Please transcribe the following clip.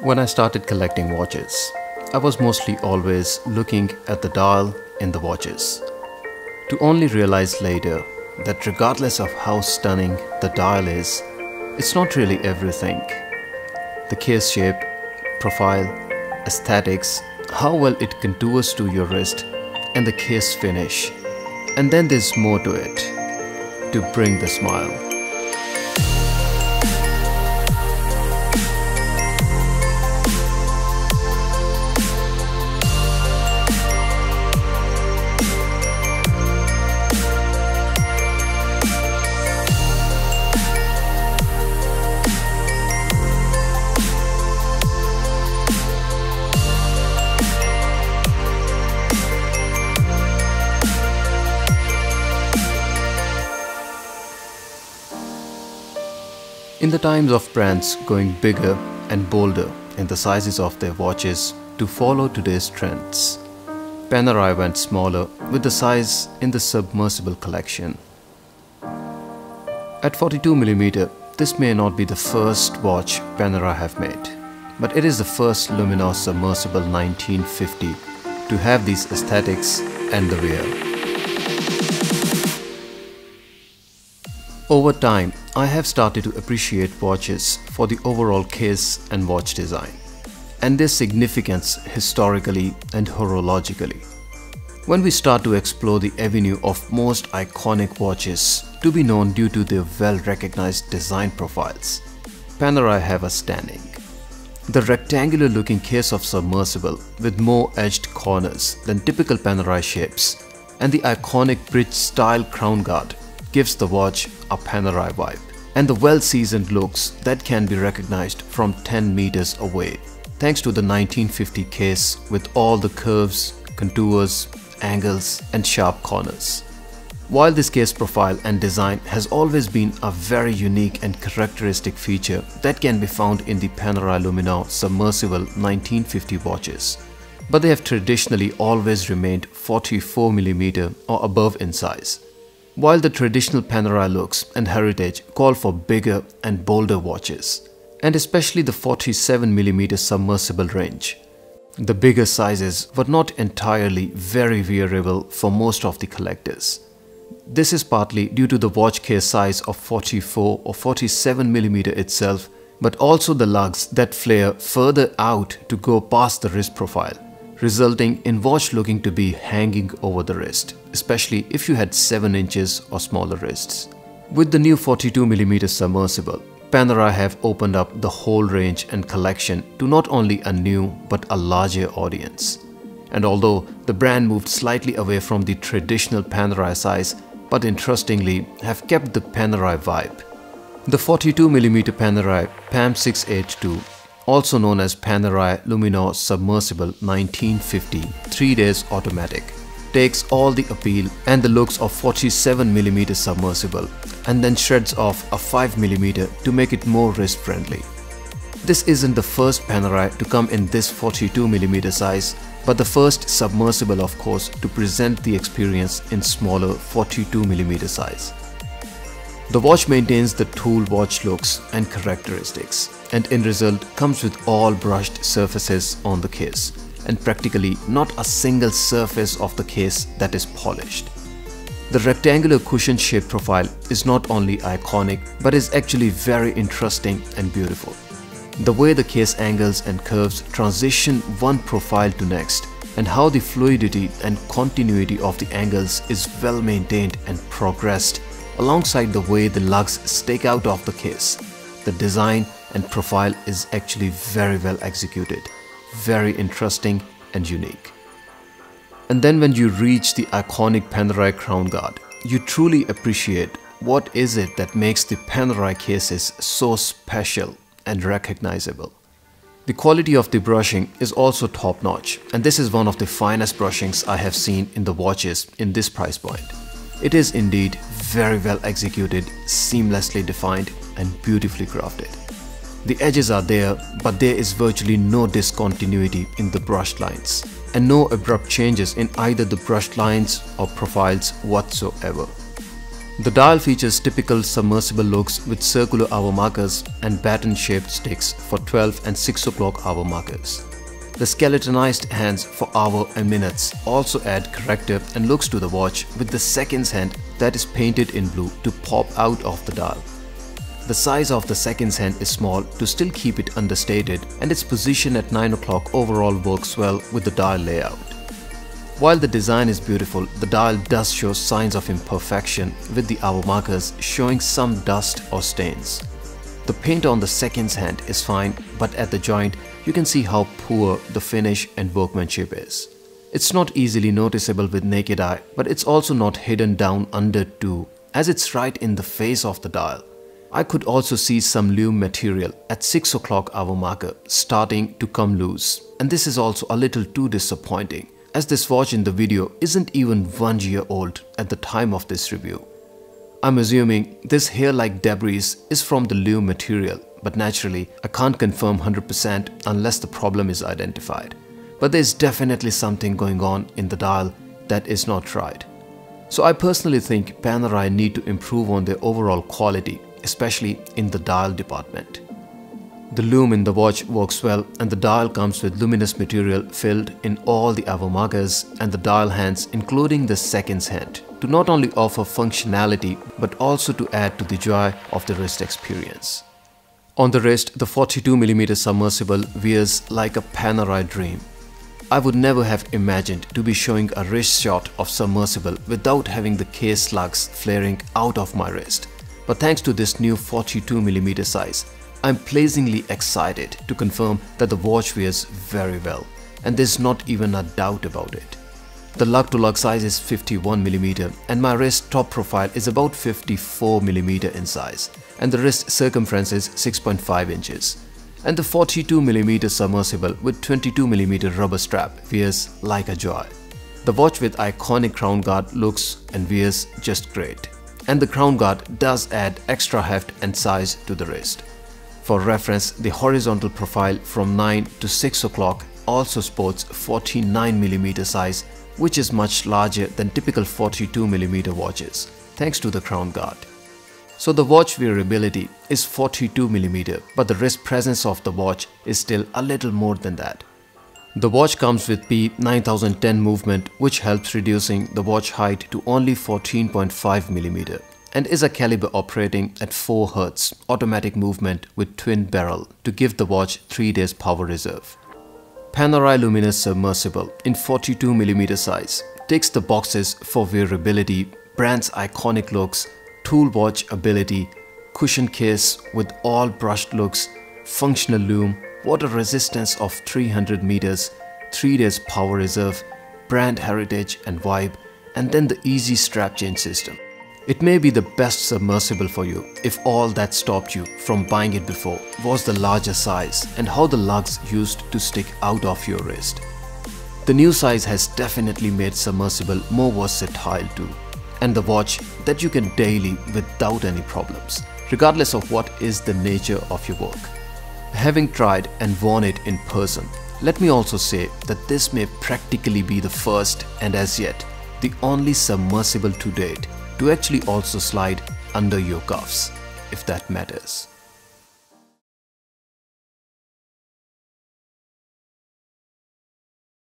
When I started collecting watches, I was mostly always looking at the dial in the watches, to only realize later that regardless of how stunning the dial is, it's not really everything. The case shape, profile, aesthetics, how well it contours to your wrist, and the case finish. And then there's more to it, to bring the smile. In the times of brands going bigger and bolder in the sizes of their watches to follow today's trends, Panerai went smaller with the size in the submersible collection. At 42mm, this may not be the first watch Panerai have made, but it is the first Luminor Submersible 1950 to have these aesthetics and the wear. Over time, I have started to appreciate watches for the overall case and watch design, and their significance historically and horologically. When we start to explore the avenue of most iconic watches to be known due to their well-recognized design profiles, Panerai have a standing. The rectangular looking case of Submersible with more edged corners than typical Panerai shapes and the iconic bridge style crown guard gives the watch a Panerai vibe, and the well-seasoned looks that can be recognized from 10 meters away thanks to the 1950 case with all the curves, contours, angles and sharp corners. While this case profile and design has always been a very unique and characteristic feature that can be found in the Panerai Luminor Submersible 1950 watches, but they have traditionally always remained 44mm or above in size. While the traditional Panerai looks and heritage call for bigger and bolder watches, and especially the 47mm submersible range, the bigger sizes were not entirely very wearable for most of the collectors. This is partly due to the watch case size of 44 or 47mm itself, but also the lugs that flare further out to go past the wrist profile, resulting in watch looking to be hanging over the wrist, especially if you had 7 inches or smaller wrists. With the new 42mm submersible, Panerai have opened up the whole range and collection to not only a new but a larger audience. And although the brand moved slightly away from the traditional Panerai size, but interestingly have kept the Panerai vibe. The 42mm Panerai PAM00682, also known as Panerai Luminor Submersible 1950 3 days automatic, takes all the appeal and the looks of 47mm submersible and then shreds off a 5mm to make it more wrist friendly. This isn't the first Panerai to come in this 42mm size, but the first submersible of course to present the experience in smaller 42mm size. The watch maintains the tool watch looks and characteristics, and in result comes with all brushed surfaces on the case, and practically not a single surface of the case that is polished. The rectangular cushion shaped profile is not only iconic but is actually very interesting and beautiful. The way the case angles and curves transition one profile to next, and how the fluidity and continuity of the angles is well maintained and progressed, alongside the way the lugs stake out of the case. The design and profile is actually very well executed, very interesting and unique. And then when you reach the iconic Panerai crown guard, you truly appreciate what is it that makes the Panerai cases so special and recognizable. The quality of the brushing is also top-notch, and this is one of the finest brushings I have seen in the watches in this price point. It is indeed very well executed, seamlessly defined and beautifully crafted. The edges are there, but there is virtually no discontinuity in the brushed lines, and no abrupt changes in either the brushed lines or profiles whatsoever. The dial features typical submersible looks with circular hour markers and baton-shaped sticks for 12 and 6 o'clock hour markers. The skeletonized hands for hour and minutes also add character and looks to the watch, with the seconds hand that is painted in blue to pop out of the dial. The size of the seconds hand is small to still keep it understated, and its position at 9 o'clock overall works well with the dial layout. While the design is beautiful, the dial does show signs of imperfection, with the hour markers showing some dust or stains. The paint on the seconds hand is fine, but at the joint you can see how poor the finish and workmanship is. It's not easily noticeable with naked eye, but it's also not hidden down under too, as it's right in the face of the dial. I could also see some Loom material at 6 o'clock hour marker starting to come loose, and this is also a little too disappointing, as this watch in the video isn't even 1 year old at the time of this review. I'm assuming this hair-like debris is from the Loom material, but naturally I can't confirm 100% unless the problem is identified. But there's definitely something going on in the dial that is not right. So I personally think Panerai need to improve on their overall quality, especially in the dial department. The Loom in the watch works well, and the dial comes with luminous material filled in all the hour markers and the dial hands, including the seconds hand, to not only offer functionality but also to add to the joy of the wrist experience. On the wrist, the 42mm submersible wears like a Panerai dream. I would never have imagined to be showing a wrist shot of submersible without having the case slugs flaring out of my wrist. But thanks to this new 42mm size, I'm pleasingly excited to confirm that the watch wears very well, and there's not even a doubt about it. The lug-to-lug size is 51mm, and my wrist top profile is about 54mm in size, and the wrist circumference is 6.5 inches. And the 42mm submersible with 22mm rubber strap wears like a joy. The watch with iconic crown guard looks and wears just great, and the crown guard does add extra heft and size to the wrist. For reference, the horizontal profile from 9 to 6 o'clock also sports 49mm size, which is much larger than typical 42mm watches, thanks to the crown guard. So the watch wearability is 42mm, but the wrist presence of the watch is still a little more than that. The watch comes with P9010 movement, which helps reducing the watch height to only 14.5mm. and is a caliber operating at 4 Hz automatic movement with twin barrel to give the watch 3 days power reserve. Panerai Luminor Submersible in 42mm size ticks the boxes for wearability, brand's iconic looks, tool watch ability, cushion case with all brushed looks, functional loom, water resistance of 300 meters, 3 days power reserve, brand heritage and vibe, and then the easy strap change system. It may be the best submersible for you if all that stopped you from buying it before was the larger size and how the lugs used to stick out of your wrist. The new size has definitely made submersible more versatile too, and the watch that you can daily without any problems, regardless of what is the nature of your work. Having tried and worn it in person, let me also say that this may practically be the first and as yet the only submersible to date to actually also slide under your cuffs, if that matters.